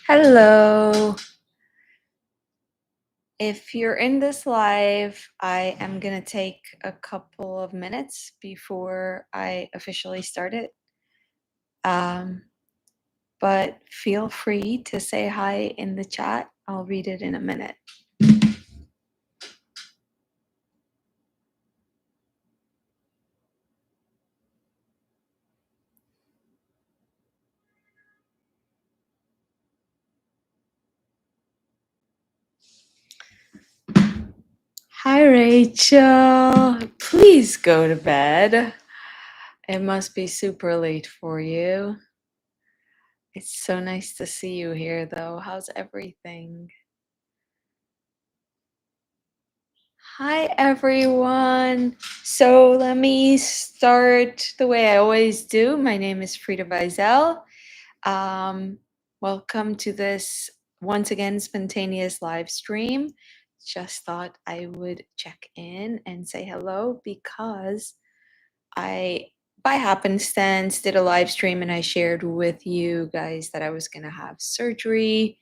Hello. If you're in this live, I am going to take a couple of minutes before I officially start it. Um, but feel free to say hi in the chat. I'll read it in a minute. Hi, Rachel. Please go to bed. It must be super late for you. It's so nice to see you here, though. How's everything? Hi, everyone. So let me start the way I always do. My name is Frida Weisel. Welcome to this once again spontaneous live stream. Just thought I would check in and say hello because I, by happenstance, did a live stream and I shared with you guys that I was going to have surgery.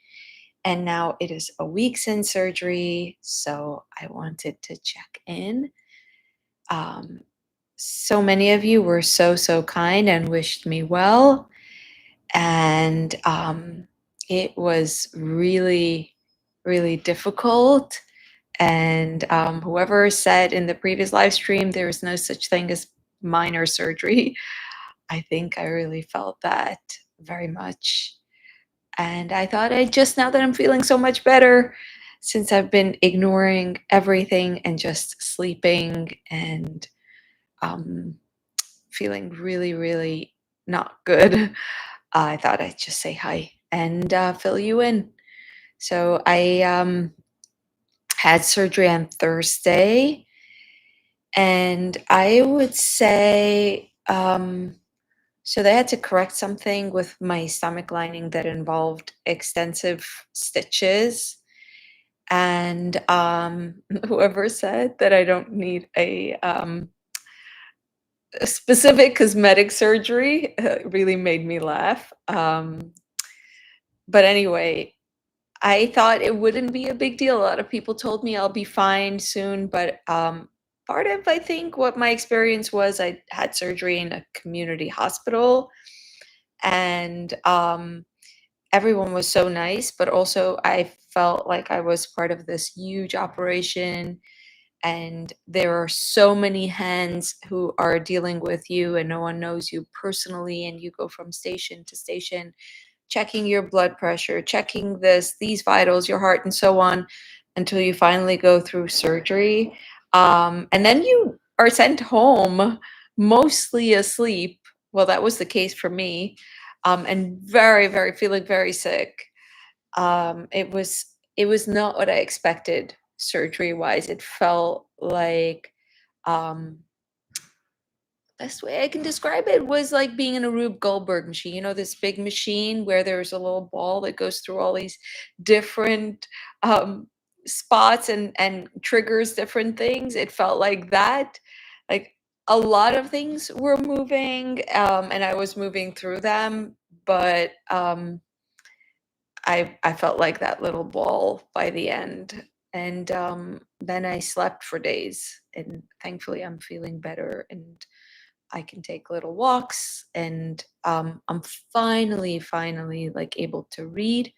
And now it is a week since surgery, so I wanted to check in. So many of you were so kind and wished me well. And it was really, really difficult. And whoever said in the previous live stream there is no such thing as minor surgery, I think I really felt that very much. And I thought now that I'm feeling so much better, since I've been ignoring everything and just sleeping and feeling really, really not good, I thought I'd just say hi and fill you in. So I had surgery on Thursday, and I would say so they had to correct something with my stomach lining that involved extensive stitches. And whoever said that I don't need a specific cosmetic surgery really made me laugh. But anyway, I thought it wouldn't be a big deal. A lot of people told me I'll be fine soon, but part of I think what my experience was, I had surgery in a community hospital, and everyone was so nice, but also I felt like I was part of this huge operation, and there are so many hands who are dealing with you, and no one knows you personally, and you go from station to station checking your blood pressure, checking these vitals, your heart, and so on, until you finally go through surgery. And then you are sent home mostly asleep. Well, that was the case for me, and very feeling very sick. It was not what I expected surgery wise. It felt like um, best way I can describe it was like being in a Rube Goldberg machine. This big machine where there's a little ball that goes through all these different um, spots and triggers different things. It felt like that. Like a lot of things were moving, and I was moving through them, but I felt like that little ball by the end. And then I slept for days, and thankfully I'm feeling better, and I can take little walks, and I'm finally like able to read,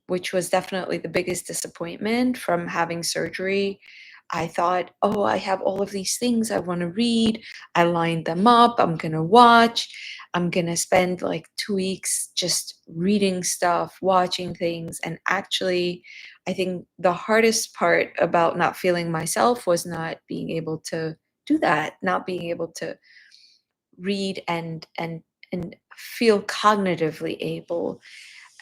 which was definitely the biggest disappointment from having surgery. I thought, oh, I have all of these things I want to read. I lined them up. I'm going to watch. I'm going to spend like 2 weeks just reading stuff, watching things. And actually, I think the hardest part about not feeling myself was not being able to do that, not being able to read and feel cognitively able.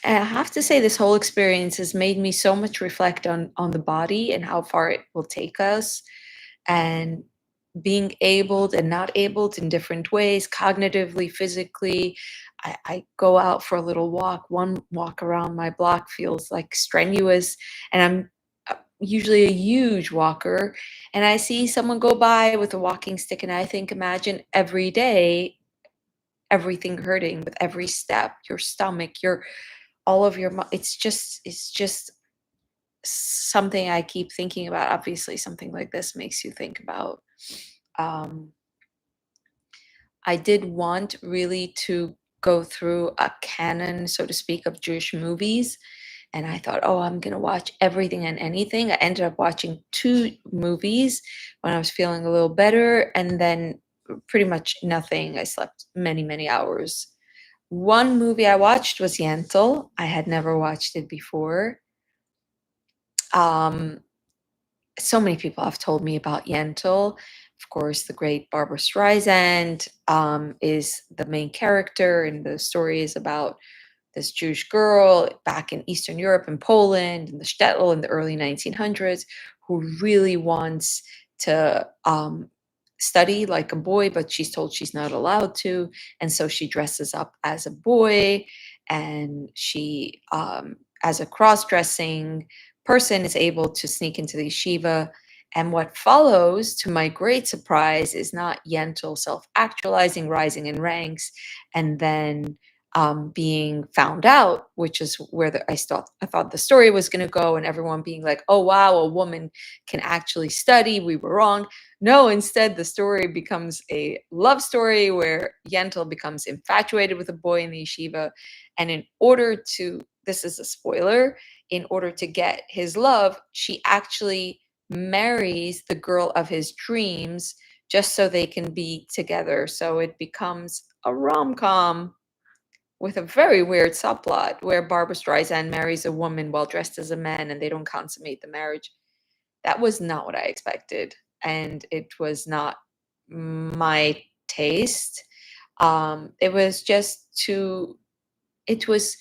And I have to say, this whole experience has made me so much reflect on the body and how far it will take us, and being abled and not abled in different ways, cognitively, physically. I go out for a little walk. One walk around my block feels like strenuous, and I'm usually a huge walker, and I see someone go by with a walking stick, and I think, imagine every day everything hurting with every step, your stomach, your all of your it's just something I keep thinking about. Obviously, something like this makes you think about. Um, I did want really to go through a canon, so to speak, of Jewish movies. And I thought, oh, I'm going to watch everything and anything. I ended up watching two movies when I was feeling a little better, and then pretty much nothing. I slept many, many hours. One movie I watched was Yentl. I had never watched it before. Um, so many people have told me about Yentl. Of course, the great Barbara Streisand is the main character, and the story is about this Jewish girl back in Eastern Europe and Poland and the shtetl in the early 1900s who really wants to study like a boy, but she's told she's not allowed to. And so she dresses up as a boy, and she, as a cross dressing person, is able to sneak into the yeshiva. And what follows, to my great surprise, is not Yentl self actualizing, rising in ranks, and then being found out, which is where I thought the story was going to go, and everyone being like, "Oh wow, a woman can actually study. We were wrong." No, instead, the story becomes a love story where Yentl becomes infatuated with a boy in the yeshiva, and in order to, this is a spoiler, in order to get his love, she actually marries the girl of his dreams just so they can be together. So it becomes a rom-com with a very weird subplot where Barbara Streisand marries a woman while dressed as a man and they don't consummate the marriage. That was not what I expected, and it was not my taste. It was just too, it was,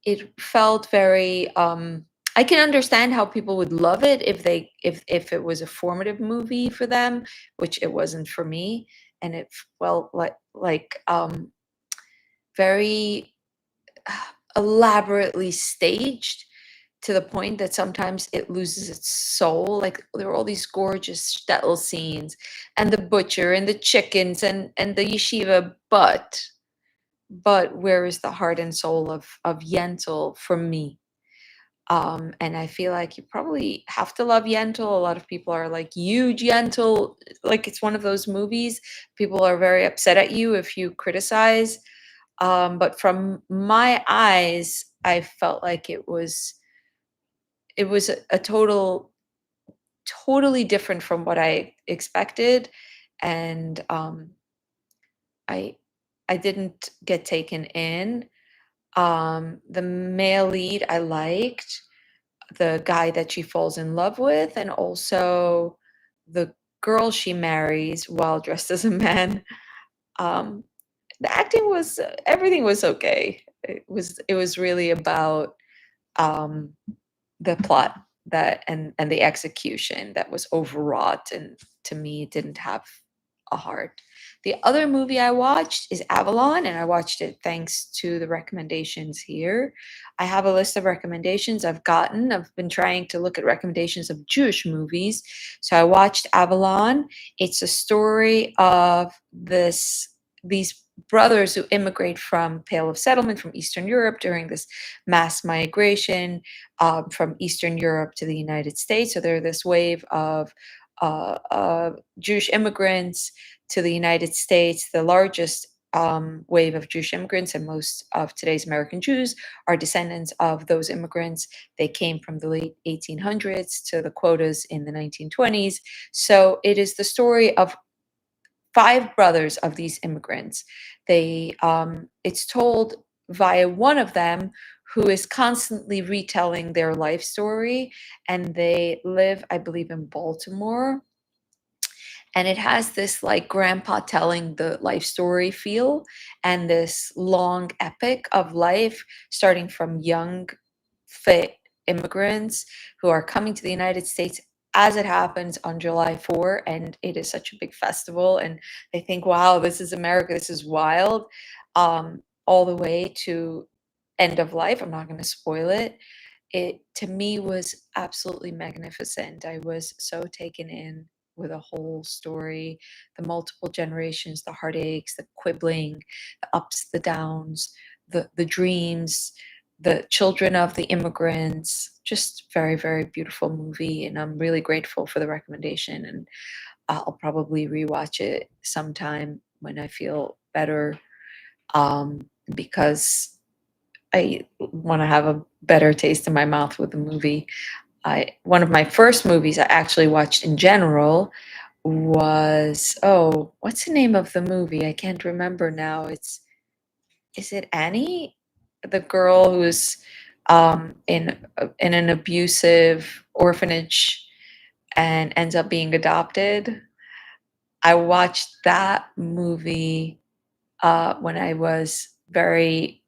it felt very, I can understand how people would love it if it was a formative movie for them, which it wasn't for me. And it felt like very elaborately staged to the point that sometimes it loses its soul. Like there were all these gorgeous shtetl scenes, and the butcher and the chickens and the yeshiva, but where is the heart and soul of Yentl for me? And I feel like you probably have to love Yentl. A lot of people are like huge Yentl, like it's one of those movies. People are very upset at you if you criticize. But from my eyes, I felt like it was a totally different from what I expected, and I I didn't get taken in. The male lead I liked, the guy that she falls in love with, and also the girl she marries while dressed as a man. Um, the acting was everything was okay. It was really about um, the plot that and the execution that was overwrought, and to me it didn't have a heart. The other movie I watched is Avalon, and I watched it thanks to the recommendations here. I have a list of recommendations I've gotten. I've been trying to look at recommendations of Jewish movies. So I watched Avalon. It's a story of these brothers who immigrate from Pale of Settlement from Eastern Europe during this mass migration from Eastern Europe to the United States. So there are this wave of Jewish immigrants to the United States. The largest wave of Jewish immigrants, and most of today's American Jews are descendants of those immigrants. They came from the late 1800s to the quotas in the 1920s. So it is the story of five brothers of these immigrants. It's told via one of them who is constantly retelling their life story, and they live, I believe, in Baltimore. And it has this like grandpa telling the life story feel, and this long epic of life, starting from young, fit immigrants who are coming to the United States as it happens on July 4, and it is such a big festival, and they think, wow, this is America, this is wild, all the way to end of life. I'm not going to spoil it. It to me was absolutely magnificent. I was so taken in with a whole story, the multiple generations, the heartaches, the quibbling, the ups, the downs, the dreams, the children of the immigrants. Just very, very beautiful movie, and I'm really grateful for the recommendation. And I'll probably rewatch it sometime when I feel better, because I want to have a better taste in my mouth with the movie. One of my first movies I actually watched in general was, oh, what's the name of the movie? I can't remember now. Is it Annie? The girl who's in an abusive orphanage and ends up being adopted. I watched that movie when I was very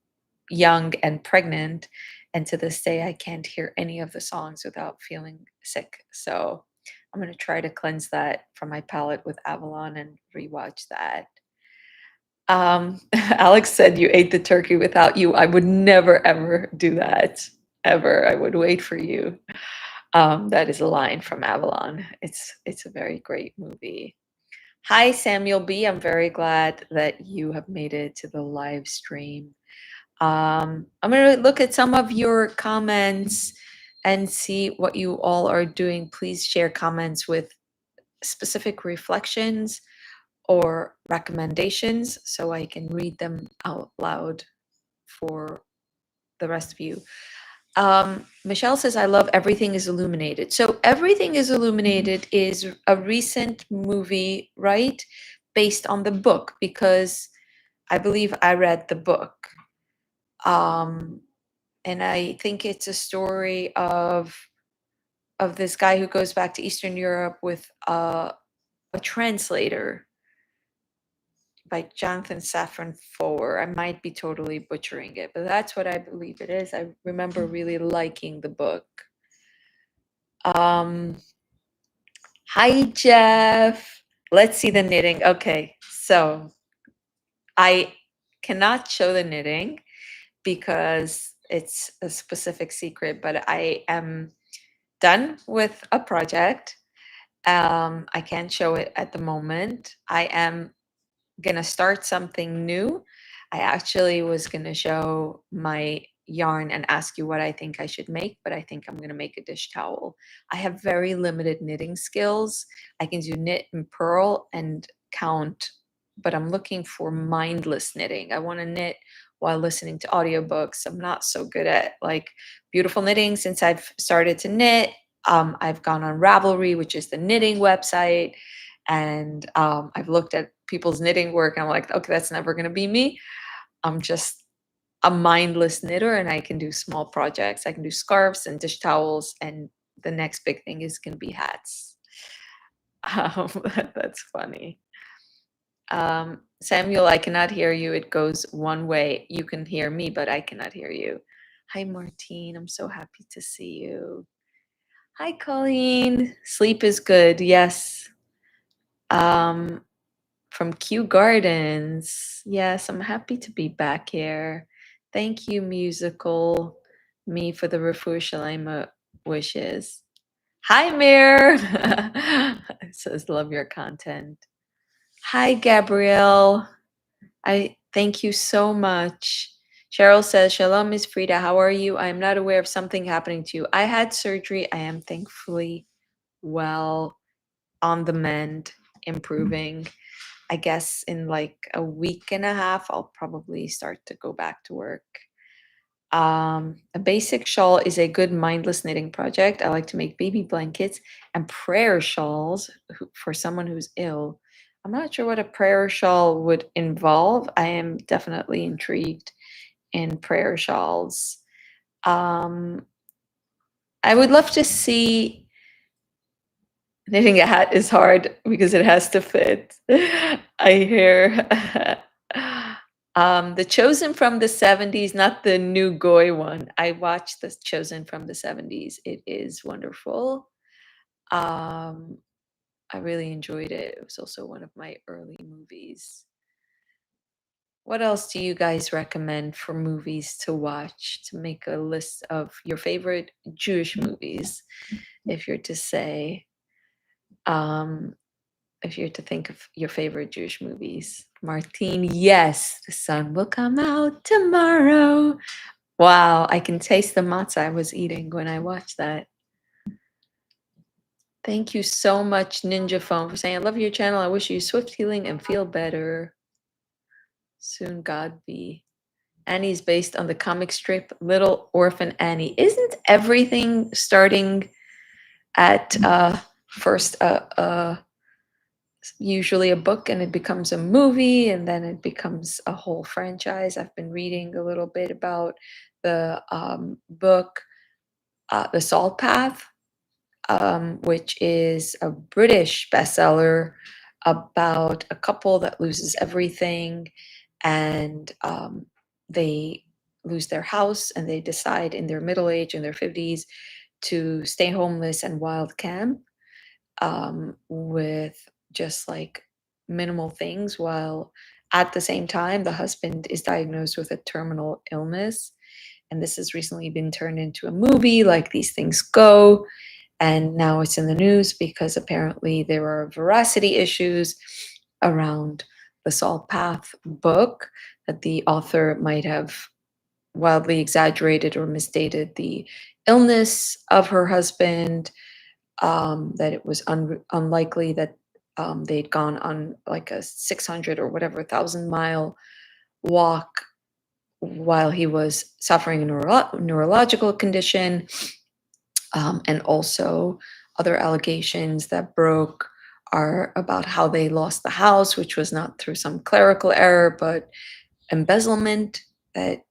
young and pregnant, and to this day, I can't hear any of the songs without feeling sick. So I'm going to try to cleanse that from my palate with Avalon and rewatch that. Alex said you ate the turkey without you. I would never ever do that. Ever. I would wait for you. That is a line from Avalon. It's a very great movie. Hi, Samuel B. I'm very glad that you have made it to the live stream. I'm going to look at some of your comments and see what you all are doing. Please share comments with specific reflections or recommendations so I can read them out loud for the rest of you. Michelle says, I love Everything is Illuminated. So, Everything is Illuminated is a recent movie, right? Based on the book, because I believe I read the book. And I think it's a story of this guy who goes back to Eastern Europe with a translator by Jonathan Safran Foer. I might be totally butchering it, but that's what I believe it is. I remember really liking the book. Hi, Jeff. Let's see the knitting. Okay, so I cannot show the knitting because it's a specific secret, but I am done with a project. I can't show it at the moment. I am gonna start something new. I actually was gonna show my yarn and ask you what I think I should make, but I think I'm gonna make a dish towel. I have very limited knitting skills. I can do knit and purl and count, but I'm looking for mindless knitting. I want to knit while listening to audiobooks. I'm not so good at like beautiful knitting since I've started to knit. I've gone on Ravelry, which is the knitting website, and I've looked at people's knitting work, and I'm like, okay, that's never going to be me. I'm just a mindless knitter, and I can do small projects. I can do scarves and dish towels, and the next big thing is going to be hats. That's funny. Samuel, I cannot hear you. It goes one way. You can hear me, but I cannot hear you. Hi, Martine. I'm so happy to see you. Hi, Colleen. Sleep is good. Yes. From Kew Gardens. Yes, I'm happy to be back here. Thank you, musical me, for the Refuah Shalema wishes. Hi, Mir. It says, love your content. Hi, Gabrielle. I thank you so much. Cheryl says, Shalom, Miss Frida. How are you? I am not aware of something happening to you. I had surgery. I am thankfully well, on the mend, improving. I guess in like a week and a half, I'll probably start to go back to work. A basic shawl is a good mindless knitting project. I like to make baby blankets and prayer shawls for someone who's ill. I'm not sure what a prayer shawl would involve. I am definitely intrigued in prayer shawls. I would love to see. Knitting a hat is hard because it has to fit. I hear. The Chosen from the 70s, not the new Goy one. I watched the Chosen from the 70s. It is wonderful. I really enjoyed it. It was also one of my early movies. What else do you guys recommend for movies to watch, to make a list of your favorite Jewish movies, if you're to say? If you're to think of your favorite Jewish movies. Martine, yes, the sun will come out tomorrow. Wow, I can taste the matzah I was eating when I watched that. Thank you so much, Ninja Phone, for saying, I love your channel. I wish you swift healing and feel better. Soon, God be. Annie's based on the comic strip Little Orphan Annie. Isn't everything starting at first usually a book and it becomes a movie and then it becomes a whole franchise? I've been reading a little bit about the book, The Salt Path, which is a British bestseller about a couple that loses everything and they lose their house and they decide in their middle age, in their 50s, to stay homeless and wild camp with just like minimal things, while at the same time the husband is diagnosed with a terminal illness. And this has recently been turned into a movie, like These Things Go, and now it's in the news because apparently there are veracity issues around the Salt Path book, that the author might have wildly exaggerated or misstated the illness of her husband, that it was unlikely that they'd gone on like a 600 or whatever 1,000-mile walk while he was suffering a neurological condition, and also other allegations that broke are about how they lost the house, which was not through some clerical error, but embezzlement. That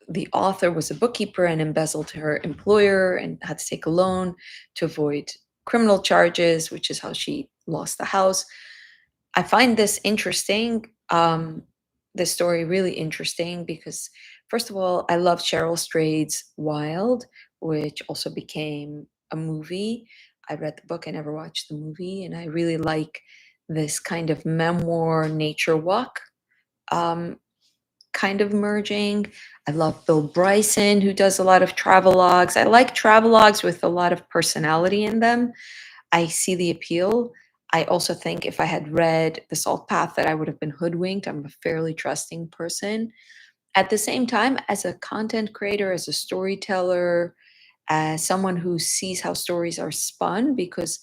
the author was a bookkeeper and embezzled her employer and had to take a loan to avoid criminal charges, which is how she lost the house. I find this interesting, this story really interesting, because first of all, I love Cheryl Strayed's Wild, which also became a movie. I read the book, I never watched the movie, and I really like this kind of memoir nature walk um, kind of merging. I love Bill Bryson, who does a lot of travelogues. I like travelogues with a lot of personality in them. I see the appeal. I also think if I had read The Salt Path that I would have been hoodwinked. I'm a fairly trusting person. At the same time, as a content creator, as a storyteller, as someone who sees how stories are spun, because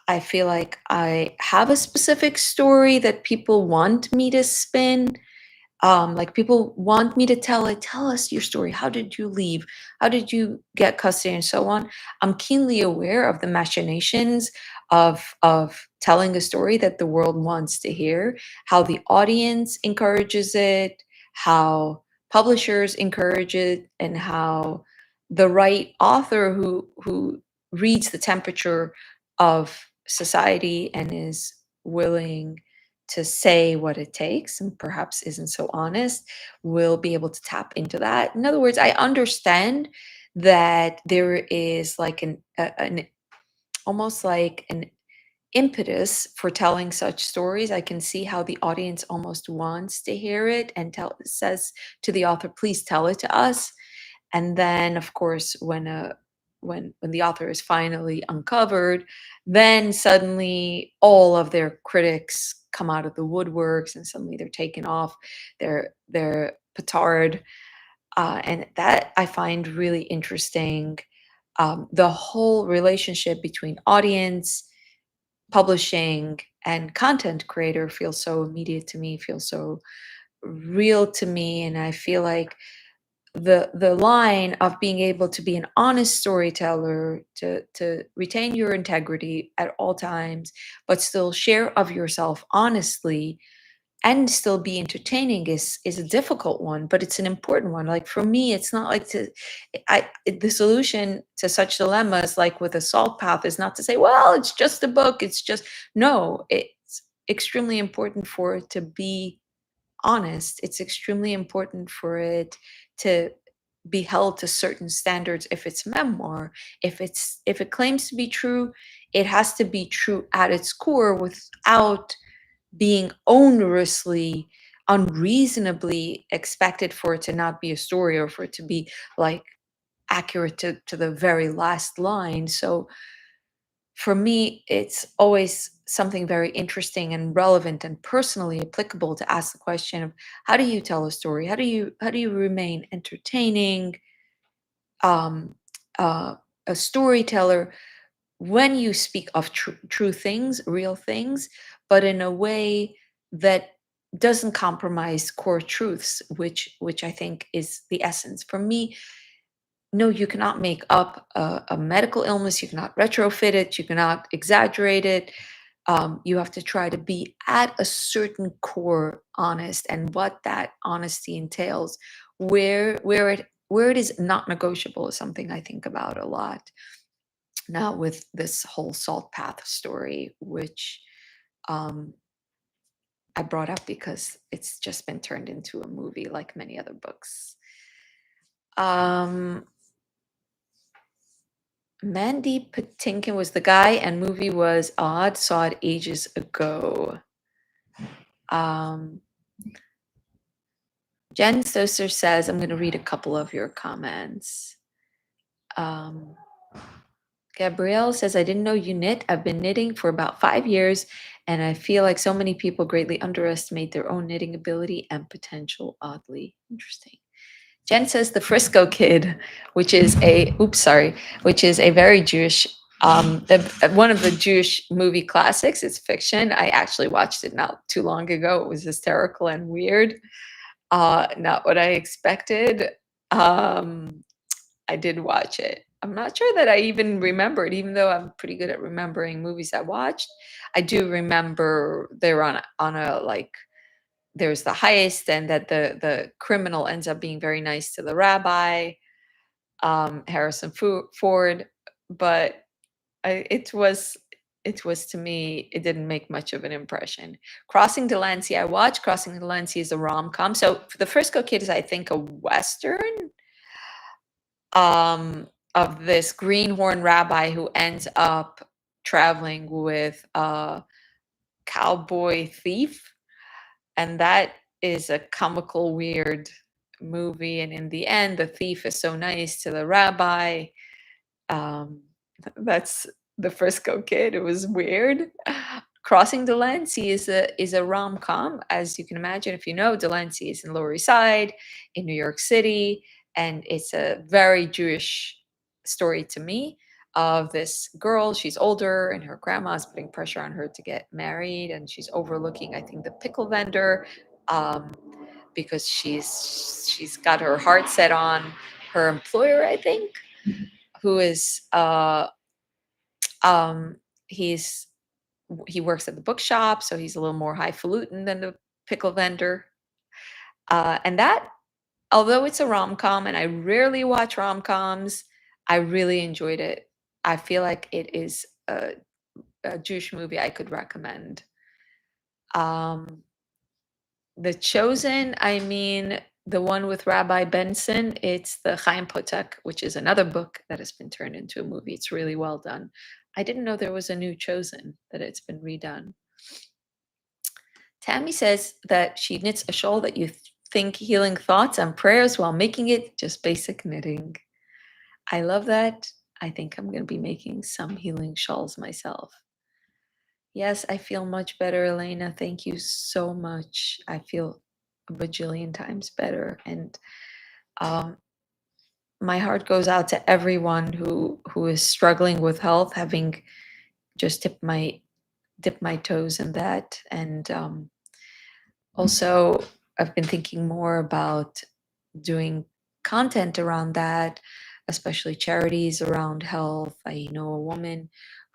I feel like I have a specific story that people want me to spin, like people want me to tell us your story. How did you leave? How did you get custody and so on? I'm keenly aware of the machinations of telling a story that the world wants to hear, how the audience encourages it, how publishers encourage it, and how the right author who reads the temperature of society and is willing to say what it takes and perhaps isn't so honest will be able to tap into that. In other words, I understand that there is like an almost like an impetus for telling such stories. I can see how the audience almost wants to hear it and says to the author, please tell it to us. And then of course when the author is finally uncovered, then suddenly all of their critics come out of the woodworks and suddenly they're taken off their petard, and that I find really interesting. The whole relationship between audience, publishing, and content creator feels so immediate to me, feels so real to me, and I feel like the line of being able to be an honest storyteller, to retain your integrity at all times, but still share of yourself honestly and still be entertaining is a difficult one, but it's an important one. Like for me, it's not like the solution to such dilemmas, like with a Salt Path, is not to say, well, it's just a book, it's just, no, it's extremely important for it to be honest. It's extremely important for it to be held to certain standards. If it's memoir, if it claims to be true, it has to be true at its core without being onerously, unreasonably expected for it to not be a story or for it to be like accurate to the very last line. So for me, it's always something very interesting and relevant and personally applicable to ask the question of how do you tell a story? How do you remain entertaining, um, uh, a storyteller when you speak of true things, real things, but in a way that doesn't compromise core truths, which I think is the essence. For me, no, you cannot make up a medical illness. You cannot retrofit it. You cannot exaggerate it. You have to try to be at a certain core honest, and what that honesty entails, where it is not negotiable, is something I think about a lot. Now with this whole Salt Path story, which um, I brought up because it's just been turned into a movie, like many other books. Um, Mandy Patinkin was the guy, and movie was Odd. Saw it ages ago. Um, Jen Stoser says, I'm going to read a couple of your comments. Um, Gabrielle says, I didn't know you knit. I've been knitting for about 5 years, and I feel like so many people greatly underestimate their own knitting ability and potential. Oddly interesting. Jen says the Frisco Kid, which is which is a very Jewish, one of the Jewish movie classics. It's fiction. I actually watched it not too long ago. It was hysterical and weird. Not what I expected. Um, I did watch it. I'm not sure that I even remember it, even though I'm pretty good at remembering movies I watched. I do remember they're on a like there's the heist, and that the criminal ends up being very nice to the rabbi, Harrison Ford. But it was to me, it didn't make much of an impression. Crossing Delancey, I watched. Crossing Delancey is a rom-com. So the Frisco Kid is, I think, a western, of this greenhorn rabbi who ends up traveling with a cowboy thief, and that is a comical, weird movie. And in the end, the thief is so nice to the rabbi. Um, that's the Frisco Kid. It was weird. Crossing Delancey is a rom com, as you can imagine. If you know, Delancey is in Lower East Side in New York City, and it's a very Jewish story to me, of this girl. She's older, and her grandma's putting pressure on her to get married, and she's overlooking, I think, the pickle vendor, um, because she's got her heart set on her employer, I think, who is um he's he works at the bookshop, so he's a little more highfalutin than the pickle vendor. And that, although it's a rom-com, and I rarely watch rom-coms, I really enjoyed it. I feel like it is a Jewish movie I could recommend. um The Chosen, I mean, the one with Rabbi Benson, it's the Chaim Potek, which is another book that has been turned into a movie. It's really well done. I didn't know there was a new Chosen, that it's been redone. Tammy says that she knits a shawl that you think healing thoughts and prayers while making it, just basic knitting. I love that. I think I'm going to be making some healing shawls myself. Yes, I feel much better, Elena. Thank you so much. I feel a bajillion times better. And um, my heart goes out to everyone who is struggling with health, having just dipped my toes in that. And also, I've been thinking more about doing content around that, especially charities around health. I know a woman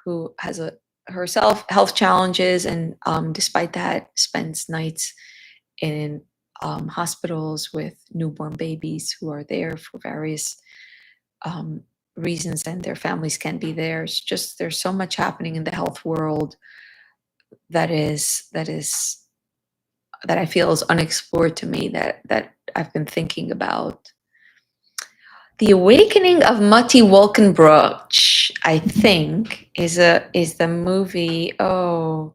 who has a herself health challenges, and despite that, spends nights in hospitals with newborn babies who are there for various um, reasons, and their families can't be there. It's just, there's so much happening in the health world that I feel is unexplored to me, that I've been thinking about. The Awakening of Matti Wolkenbroch, I think, is the movie. Oh,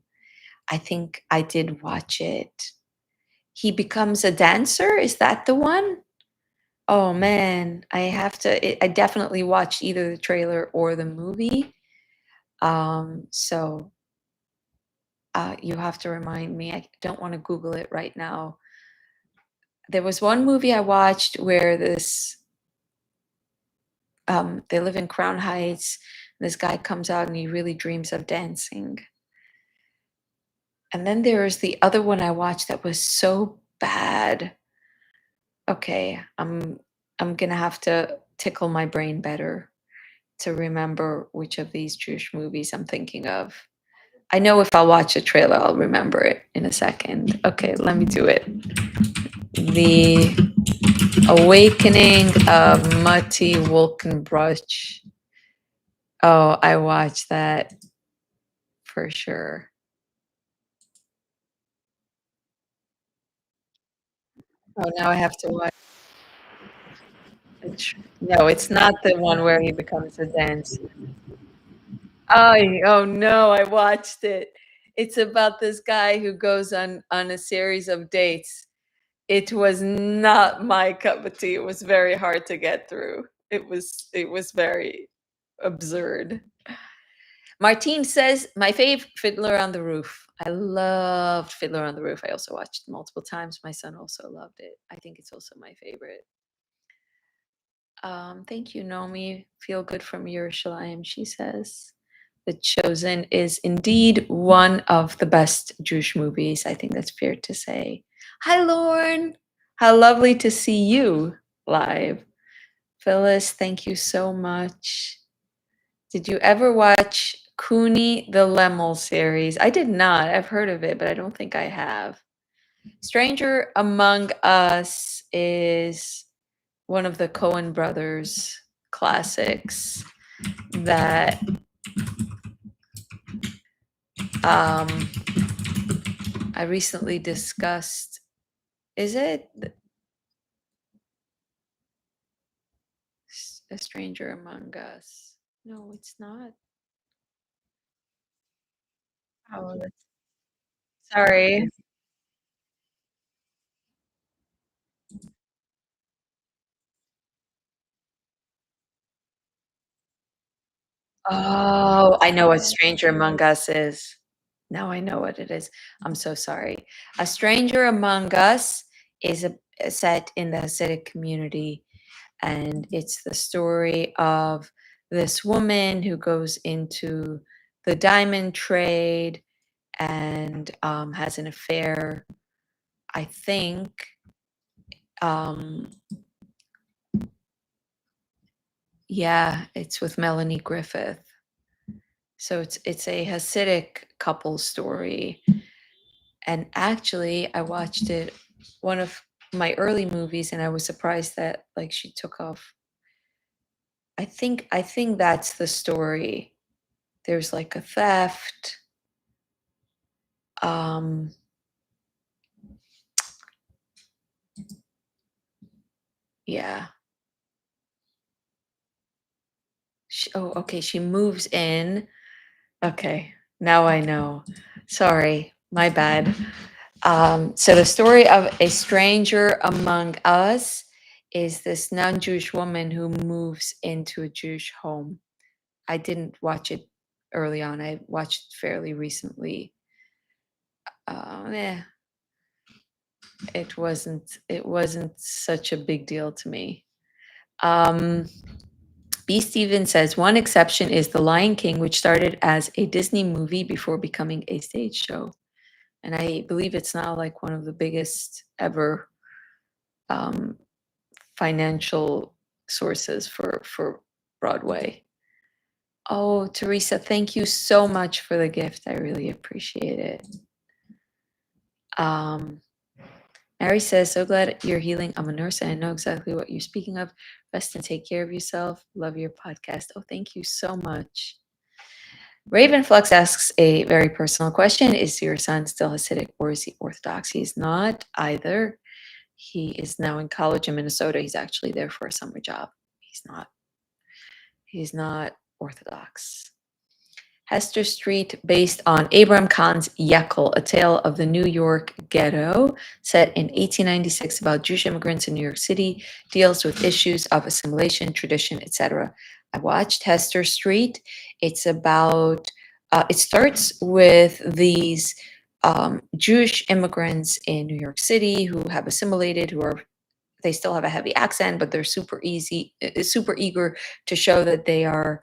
I think I did watch it. He becomes a dancer. Is that the one? Oh man, I have to. I definitely watched either the trailer or the movie. So you have to remind me. I don't want to Google it right now. There was one movie I watched where they live in Crown Heights. This guy comes out and he really dreams of dancing. And then there is the other one I watched that was so bad. Okay, I'm gonna have to tickle my brain better to remember which of these Jewish movies I'm thinking of. I know if I'll watch a trailer, I'll remember it in a second. Okay, let me do it. The Awakening of Mutty Wolkenbruch. Oh, I watched that for sure. Oh, now I have to watch it. No, it's not the one where he becomes a dance. Oh no, I watched it. It's about this guy who goes on a series of dates. It was not my cup of tea. It was very hard to get through. It was very absurd. Martine says, my fave, Fiddler on the Roof. I loved Fiddler on the Roof. I also watched it multiple times. My son also loved it. I think it's also my favorite. Thank you, Nomi. Feel good from Yerushalayim, she says. The Chosen is indeed one of the best Jewish movies. I think that's fair to say. Hi, Lauren. How lovely to see you live. Phyllis, thank you so much. Did you ever watch Cooney the Lemel series? I did not. I've heard of it, but I don't think I have. Stranger Among Us is one of the Coen brothers classics that I recently discussed. Is it A Stranger Among Us? No, it's not. Oh, sorry. Oh, I know what Stranger Among Us is. Now I know what it is. I'm so sorry. A Stranger Among Us is set in the Hasidic community, and it's the story of this woman who goes into the diamond trade and has an affair. I think, um, yeah, it's with Melanie Griffith. So it's a Hasidic couple story. And actually, I watched it, one of my early movies, and I was surprised that like she took off. I think that's the story. There's like a theft. Um, yeah. Oh, okay. She moves in. Okay, now I know. Sorry, my bad. So the story of A Stranger Among Us is this non-Jewish woman who moves into a Jewish home. I didn't watch it early on. I watched it fairly recently. Yeah, it wasn't such a big deal to me. Um, B. Stevens says one exception is The Lion King, which started as a Disney movie before becoming a stage show. And I believe it's now like one of the biggest ever um, financial sources for Broadway. Oh, Teresa, thank you so much for the gift. I really appreciate it. Um, Mary says, so glad you're healing. I'm a nurse and I know exactly what you're speaking of. Rest and take care of yourself. Love your podcast. Oh, thank you so much. Ravenflux asks a very personal question. Is your son still Hasidic or is he Orthodox? He's not either. He is now in college in Minnesota. He's actually there for a summer job. He's not Orthodox. Hester Street, based on Abraham Kahn's Yekel, a tale of the New York ghetto, set in 1896 about Jewish immigrants in New York City, deals with issues of assimilation, tradition, etc. I watched Hester Street. It's about, it starts with these Jewish immigrants in New York City who have assimilated, they still have a heavy accent, but they're super eager to show that they are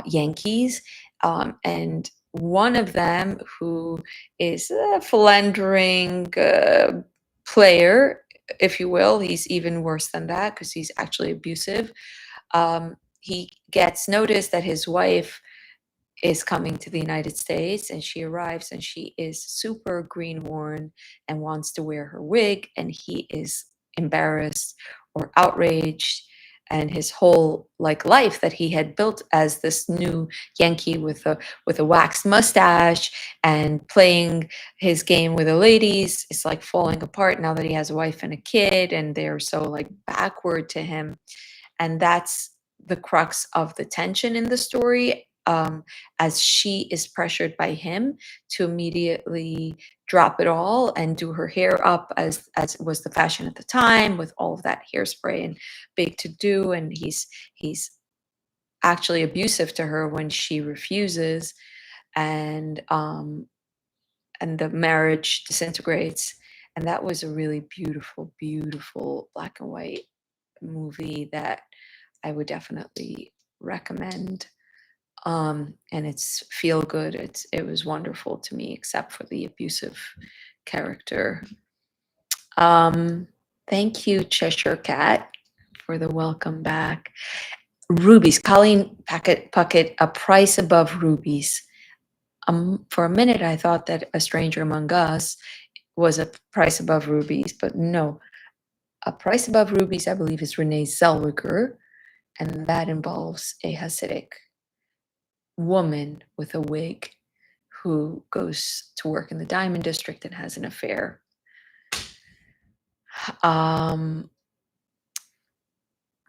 Yankees. And one of them, who is a philandering player, if you will, he's even worse than that because he's actually abusive. He gets notice that his wife is coming to the United States, and she arrives and she is super greenhorn and wants to wear her wig, and he is embarrassed or outraged, and his whole like life that he had built as this new Yankee with a waxed mustache and playing his game with the ladies is like falling apart now that he has a wife and a kid, and they're so like backward to him. And that's the crux of the tension in the story, as she is pressured by him to immediately drop it all and do her hair up as was the fashion at the time, with all of that hairspray and big to do. And he's actually abusive to her when she refuses, and the marriage disintegrates. And that was a really beautiful, beautiful black and white movie that I would definitely recommend. And it's feel good. It was wonderful to me, except for the abusive character. Thank you, Cheshire Cat, for the welcome back. Rubies, Colleen Puckett, A Price Above Rubies. For a minute, I thought that A Stranger Among Us was A Price Above Rubies, but no. A Price Above Rubies, I believe, is Renee Zellweger, and that involves a Hasidic woman with a wig who goes to work in the diamond district and has an affair.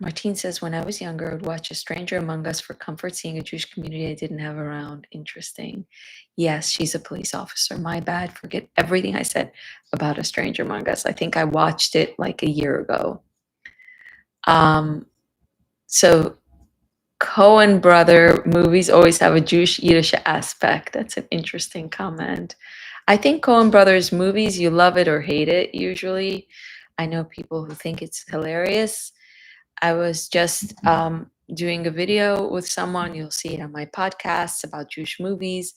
Martine says, when I was younger, I would watch A Stranger Among Us for comfort, seeing a Jewish community I didn't have around. Interesting. Yes, she's a police officer. My bad. Forget everything I said about A Stranger Among Us. I think I watched it like a year ago. So Coen brother movies always have a Jewish Yiddish aspect. That's an interesting comment. I think Coen brothers movies, you love it or hate it usually. I know people who think it's hilarious. I was just doing a video with someone, you'll see it on my podcast, about Jewish movies.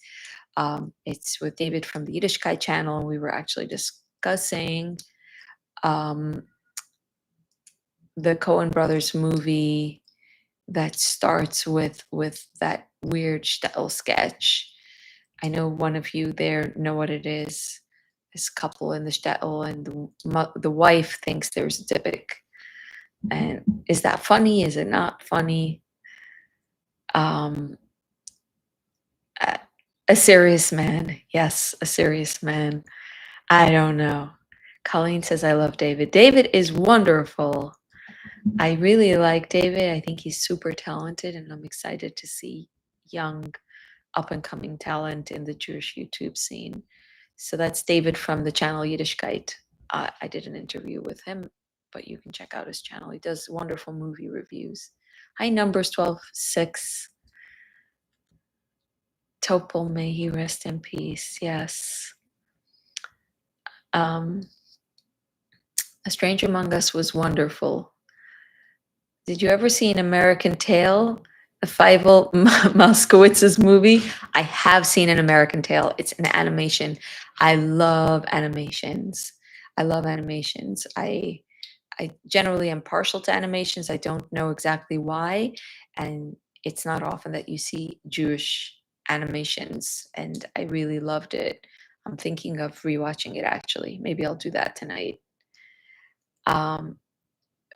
It's with David from the Yiddishkeit channel, and we were actually discussing the Coen brothers movie that starts with that weird shtetl sketch. I know one of you there know what it is. This couple in the shtetl, and the wife thinks there's a dybbuk. And is that funny? Is it not funny? A serious man. Yes, a serious man. I don't know. Colleen says, I love David. David is wonderful. I really like David. I think he's super talented, and I'm excited to see young, up and coming talent in the Jewish YouTube scene. So that's David from the channel Yiddishkeit. I did an interview with him, but you can check out his channel. He does wonderful movie reviews. Hi, Numbers 12:6. Topol, may he rest in peace. Yes. A Stranger Among Us was wonderful. Did you ever see An American Tail? The Fievel Moskowitz's movie? I have seen An American Tail. It's an animation. I love animations. I generally am partial to animations. I don't know exactly why. And it's not often that you see Jewish animations. And I really loved it. I'm thinking of rewatching it actually. Maybe I'll do that tonight.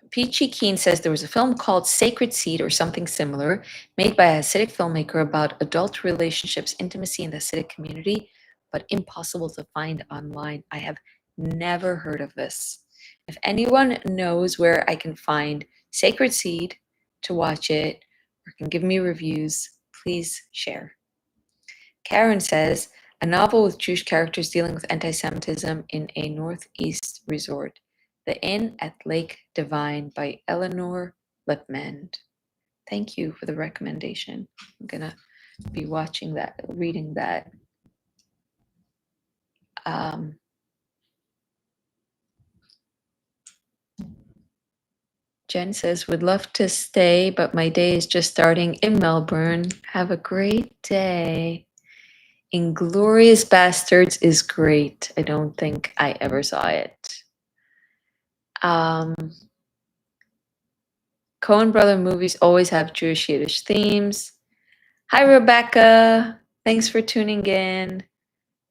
Peachy Keen says there was a film called Sacred Seed or something similar, made by a Hasidic filmmaker about adult relationships, intimacy in the Hasidic community, but impossible to find online. I have never heard of this. If anyone knows where I can find Sacred Seed to watch it or can give me reviews, please share. Karen says, a novel with Jewish characters dealing with anti-Semitism in a Northeast resort. The Inn at Lake Divine by Eleanor Lipman. Thank you for the recommendation. I'm gonna be watching that, reading that. Jen says, would love to stay, but my day is just starting in Melbourne. Have a great day. Inglorious Bastards is great. I don't think I ever saw it. Coen brother movies always have Jewish Yiddish themes. Hi, Rebecca. Thanks for tuning in.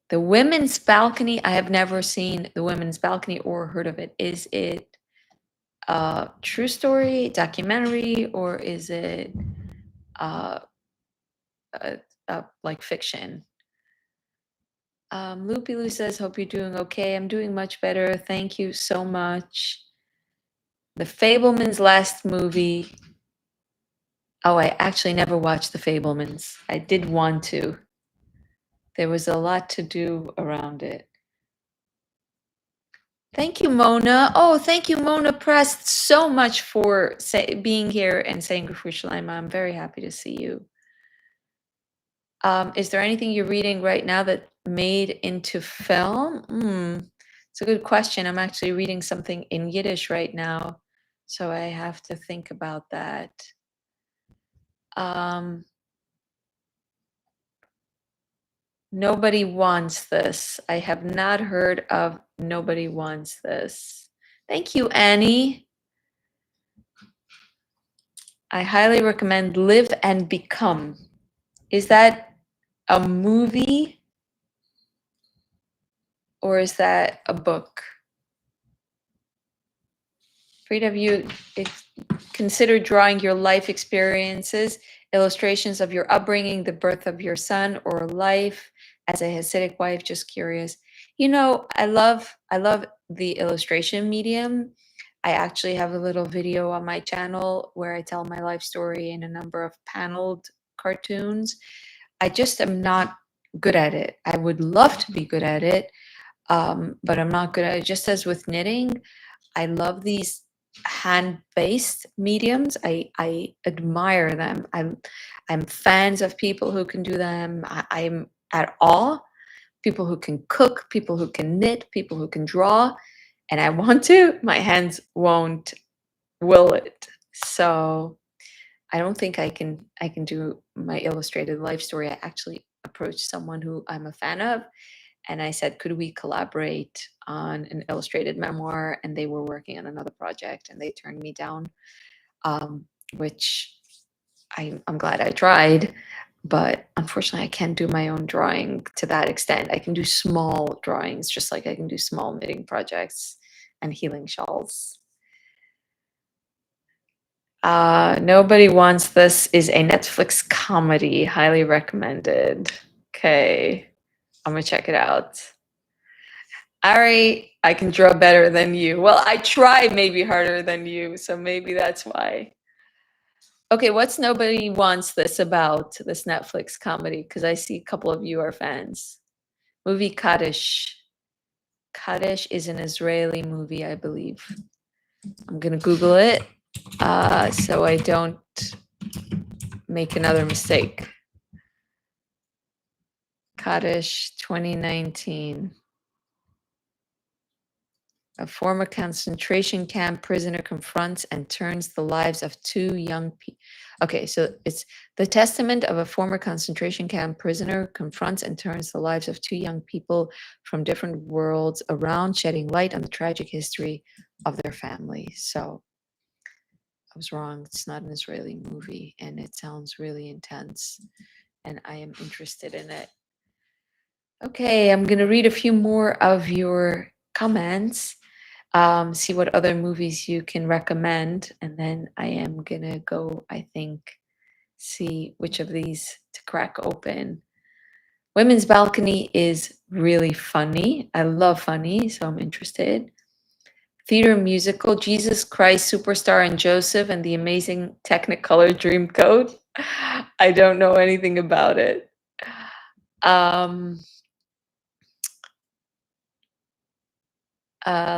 The Women's Balcony. I have never seen The Women's Balcony or heard of it. Is it a true story, documentary, or is it like fiction? Loopy Lou says, hope you're doing okay. I'm doing much better. Thank you so much. The Fabelmans' last movie. Oh, I actually never watched The Fabelmans. I did want to. There was a lot to do around it. Thank you, Mona. Oh, thank you, Mona Prest, so much for being here and saying Gefushalima. I'm very happy to see you. Is there anything you're reading right now that made into film? It's a good question. I'm actually reading something in Yiddish right now, so I have to think about that. Nobody Wants This. I have not heard of Nobody Wants This. Thank you, Annie. I highly recommend Live and Become. Is that a movie or is that a book? Frida, have you considered drawing your life experiences, illustrations of your upbringing, the birth of your son, or life as a Hasidic wife? Just curious. You know, I love the illustration medium. I actually have a little video on my channel where I tell my life story in a number of paneled cartoons. I just am not good at it. I would love to be good at it, but I'm not good at it. Just as with knitting, I love these hand-based mediums. I admire them. I'm fans of people who can do them. I'm at awe. People who can cook, people who can knit, people who can draw, and I want to. My hands won't will it. So I don't think I can do my illustrated life story. I actually approached someone who I'm a fan of, and I said, could we collaborate on an illustrated memoir? And they were working on another project and they turned me down, which I'm glad I tried. But unfortunately, I can't do my own drawing to that extent. I can do small drawings, just like I can do small knitting projects and healing shawls. Nobody Wants This is a Netflix comedy, highly recommended. Okay, I'm gonna check it out. Ari, I can draw better than you. Well, I try maybe harder than you, so maybe that's why. Okay, what's Nobody Wants This about, this Netflix comedy? Because I see a couple of you are fans. Movie Kadesh. Kadesh is an Israeli movie, I believe. I'm gonna Google it so I don't make another mistake. Kadesh 2019. A former concentration camp prisoner confronts and turns the lives of two young people. Okay, so it's the testament of a former concentration camp prisoner confronts and turns the lives of two young people from different worlds around, shedding light on the tragic history of their family. So I was wrong. It's not an Israeli movie, and it sounds really intense, and I am interested in it. Okay, I'm going to read a few more of your comments. See what other movies you can recommend, and then I am gonna go, I think, see which of these to crack open. Women's Balcony is really funny. I love funny, so I'm interested. Theater musical, Jesus Christ Superstar and Joseph and the Amazing Technicolor Dreamcoat. I don't know anything about it.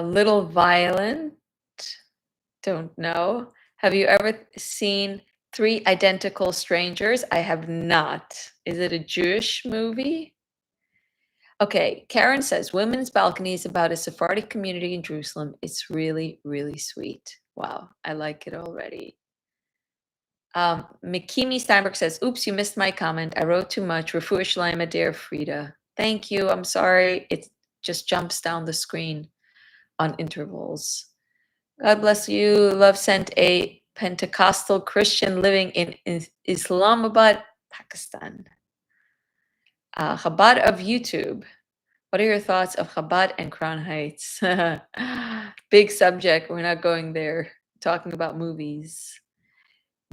Little Violent. Don't know. Have you ever seen Three Identical Strangers. I have not. Is it a Jewish movie? Okay, Karen says Women's Balcony is about a Sephardic community in Jerusalem. It's really, really sweet. Wow, I like it already. Mikimi Steinberg says, oops, you missed my comment. I wrote too much. Refuah Shleima, dear Frida. Thank you. I'm sorry. It just jumps down the screen on intervals. God bless you. Love sent a Pentecostal Christian living in Islamabad, Pakistan. Chabad of YouTube. What are your thoughts of Chabad and Crown Heights? Big subject. We're not going there. Talking about movies.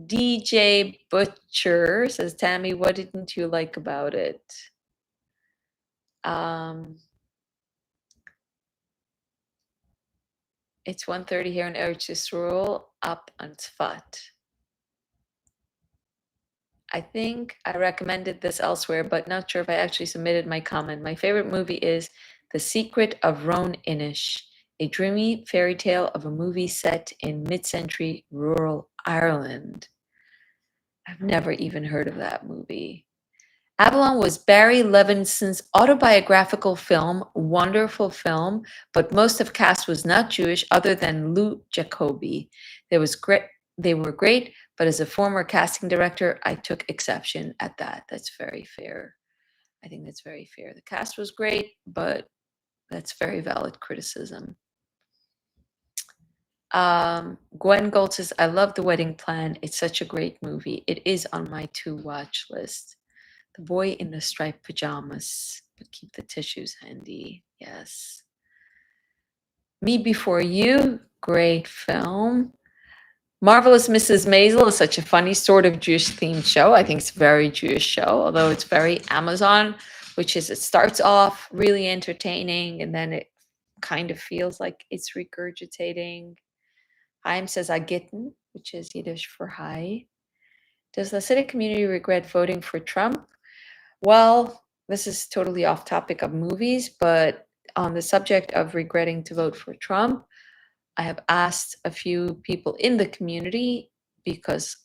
DJ Butcher says, Tammy, what didn't you like about it? It's 1:30 here in Eretz Yisrael, up on Tzfat. I think I recommended this elsewhere, but not sure if I actually submitted my comment. My favorite movie is The Secret of Roan Inish, a dreamy fairy tale of a movie set in mid-century rural Ireland. I've never even heard of that movie. Avalon was Barry Levinson's autobiographical film, wonderful film, but most of cast was not Jewish other than Lou Jacoby. They were great, but as a former casting director, I took exception at that. That's very fair. I think that's very fair. The cast was great, but that's very valid criticism. Gwen Gold says, I love The Wedding Plan. It's such a great movie. It is on my to-watch list. The Boy in the Striped Pajamas, but keep the tissues handy. Yes. Me Before You, great film. Marvelous Mrs. Maisel is such a funny sort of Jewish themed show. I think it's a very Jewish show, although it's very Amazon, which is it starts off really entertaining and then it kind of feels like it's regurgitating. Chaim says Agitten, which is Yiddish for hi. Does the Hasidic community regret voting for Trump? Well, this is totally off topic of movies, but on the subject of regretting to vote for Trump, I have asked a few people in the community because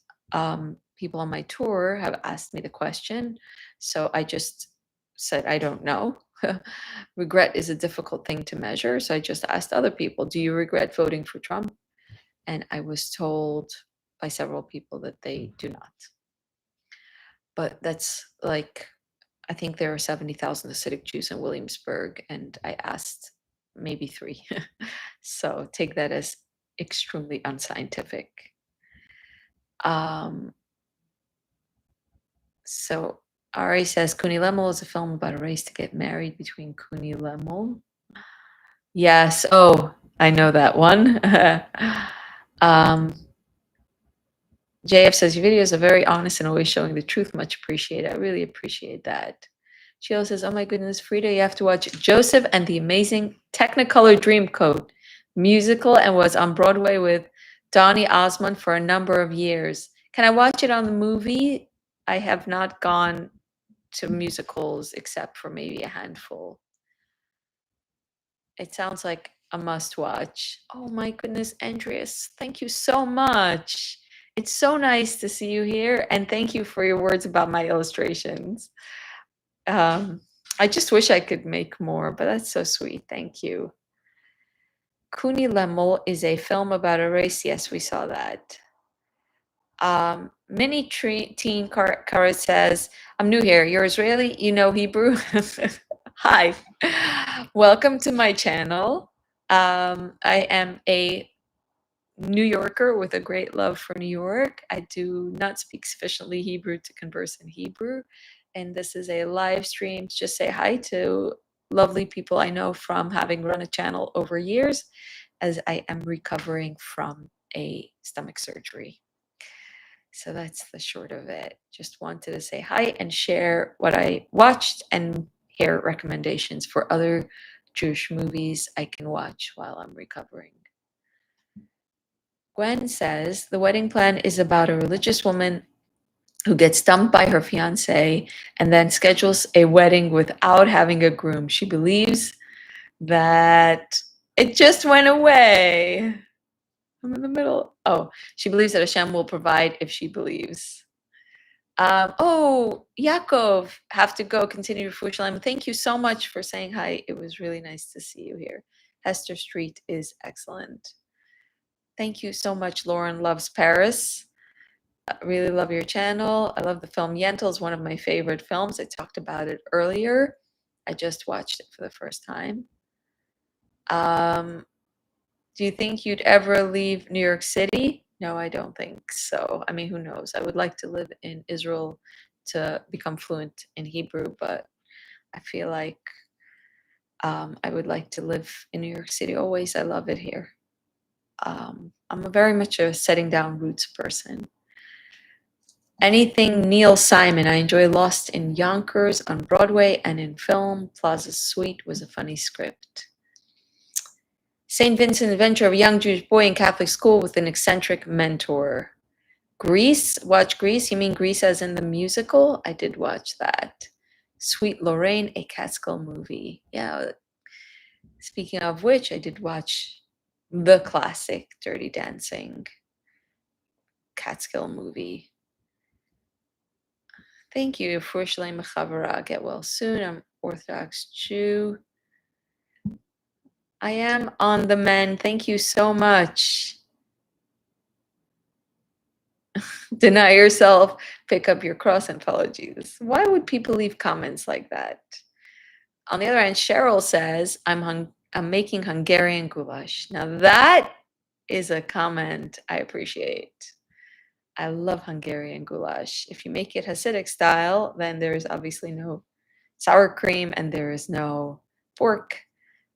people on my tour have asked me the question. So I just said, I don't know. Regret is a difficult thing to measure. So I just asked other people, do you regret voting for Trump? And I was told by several people that they do not. But that's like, I think there are 70,000 Hasidic Jews in Williamsburg, and I asked maybe 3. So take that as extremely unscientific. So Ari says, Kuni Lemel is a film about a race to get married between Kuni Lemel. Yes. Oh, I know that one. JF says, your videos are very honest and always showing the truth. Much appreciated. I really appreciate that. Cheryl says, oh my goodness, Frida, you have to watch Joseph and the Amazing Technicolor Dreamcoat musical and was on Broadway with Donny Osmond for a number of years. Can I watch it on the movie? I have not gone to musicals except for maybe a handful. It sounds like a must watch. Oh my goodness, Andreas, thank you so much. It's so nice to see you here, and thank you for your words about my illustrations. I just wish I could make more, but that's so sweet. Thank you. Kuni Lemel is a film about a race. Yes, we saw that. Mini Teen Kara says, I'm new here. You're Israeli? You know Hebrew? Hi. Welcome to my channel. I am a New Yorker with a great love for New York. I do not speak sufficiently Hebrew to converse in Hebrew. And this is a live stream to just say hi to lovely people I know from having run a channel over years, as I am recovering from a stomach surgery. So that's the short of it. Just wanted to say hi and share what I watched and hear recommendations for other Jewish movies I can watch while I'm recovering. Gwen says, The Wedding Plan is about a religious woman who gets dumped by her fiancé and then schedules a wedding without having a groom. She believes that it just went away. I'm in the middle. Oh, she believes that Hashem will provide if she believes. Oh, Yaakov, have to go. Continue to Yerushalayim. Thank you so much for saying hi. It was really nice to see you here. Hester Street is excellent. Thank you so much. Lauren loves Paris. I really love your channel. I love the film Yentl. Is one of my favorite films. I talked about it earlier. I just watched it for the first time. Do you think you'd ever leave New York City? No, I don't think so. I mean, who knows? I would like to live in Israel to become fluent in Hebrew, but I feel like I would like to live in New York City always. I love it here. I'm very much a setting down roots person. Anything Neil Simon. I enjoy Lost in Yonkers on Broadway and in film. Plaza Suite was a funny script. St. Vincent Adventure of a young Jewish boy in Catholic school with an eccentric mentor. Grease, watch Grease. You mean Grease as in the musical? I did watch that. Sweet Lorraine, a Catskill movie. Yeah. Speaking of which, I did watch the classic Dirty Dancing Catskill movie. Thank you. Furshleim Mechavara. Get well soon. I'm Orthodox Jew. I am on the mend. Thank you so much. Deny yourself, pick up your cross, and follow Jesus. Why would people leave comments like that? On the other hand, Cheryl says, I'm making Hungarian goulash. Now that is a comment I appreciate. I love Hungarian goulash. If you make it Hasidic style, then there is obviously no sour cream and there is no pork,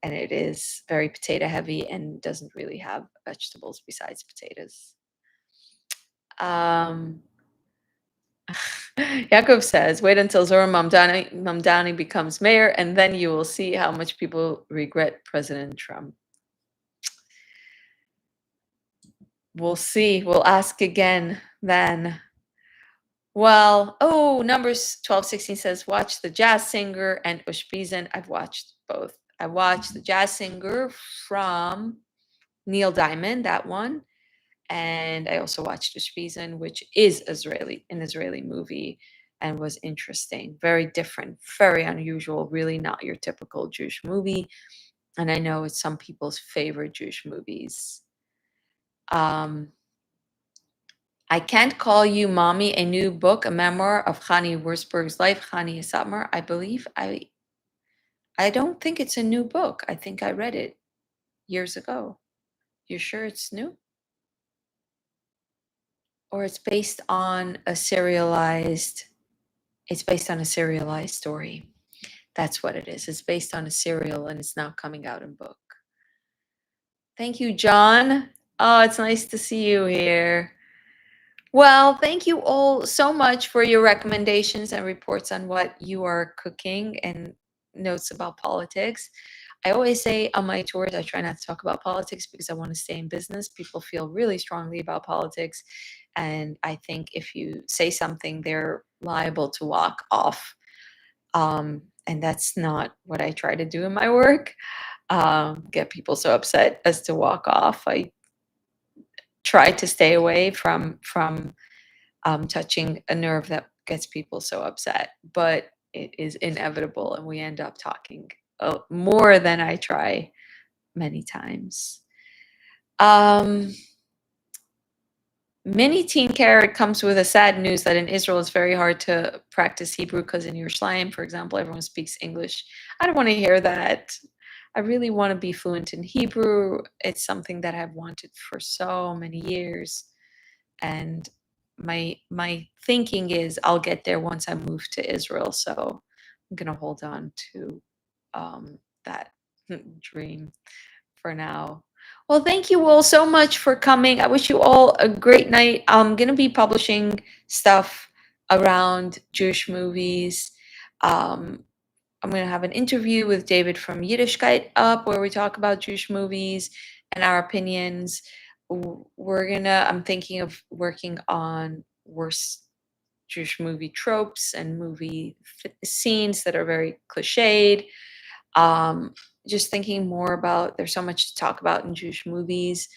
and it is very potato heavy and doesn't really have vegetables besides potatoes. Yaakov says, wait until Zohar Mamdani becomes mayor, and then you will see how much people regret President Trump. We'll see. We'll ask again then. Well, Numbers 12:16 says, watch The Jazz Singer and Ushpizen. I've watched both. I watched The Jazz Singer from Neil Diamond, that one. And I also watched Ushpizen, which is an Israeli movie, and was interesting. Very different, very unusual, really not your typical Jewish movie. And I know it's some people's favorite Jewish movies. I Can't Call You Mommy, a new book, a memoir of Chani Wurzburg's life. Chani Satmar, I believe. I don't think it's a new book. I think I read it years ago. You sure it's new? Or it's based on a serialized story. That's what it is. It's based on a serial and it's now coming out in book. Thank you, John. Oh, it's nice to see you here. Well, thank you all so much for your recommendations and reports on what you are cooking and notes about politics. I always say on my tours, I try not to talk about politics because I want to stay in business. People feel really strongly about politics. And I think if you say something, they're liable to walk off. And that's not what I try to do in my work. Get people so upset as to walk off. I try to stay away from touching a nerve that gets people so upset, but it is inevitable, and we end up talking more than I try many times. Mini Teen Carrot comes with a sad news that in Israel it's very hard to practice Hebrew because in Yerushalayim, for example, everyone speaks English. I don't want to hear that. I really want to be fluent in Hebrew. It's something that I've wanted for so many years. And my thinking is I'll get there once I move to Israel. So I'm going to hold on to that dream for now. Well, thank you all so much for coming. I wish you all a great night. I'm going to be publishing stuff around Jewish movies. I'm going to have an interview with David from Yiddishkeit up where we talk about Jewish movies and our opinions. I'm thinking of working on worst Jewish movie tropes and movie scenes that are very cliched. Just thinking more about, there's so much to talk about in Jewish movies.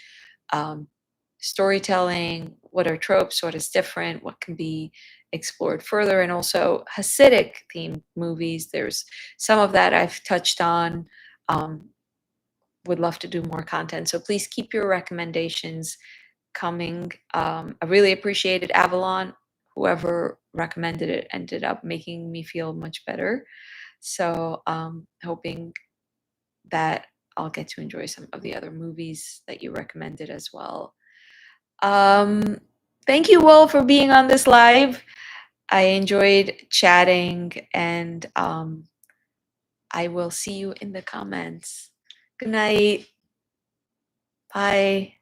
storytelling, what are tropes, what is different, what can be explored further, and also Hasidic themed movies. There's some of that I've touched on. Um, would love to do more content. So please keep your recommendations coming. I really appreciated Avalon. Whoever recommended it ended up making me feel much better. So hoping that I'll get to enjoy some of the other movies that you recommended as well. Um, Thank you all for being on this live. I enjoyed chatting, and I will see you in the comments. Good night. Bye.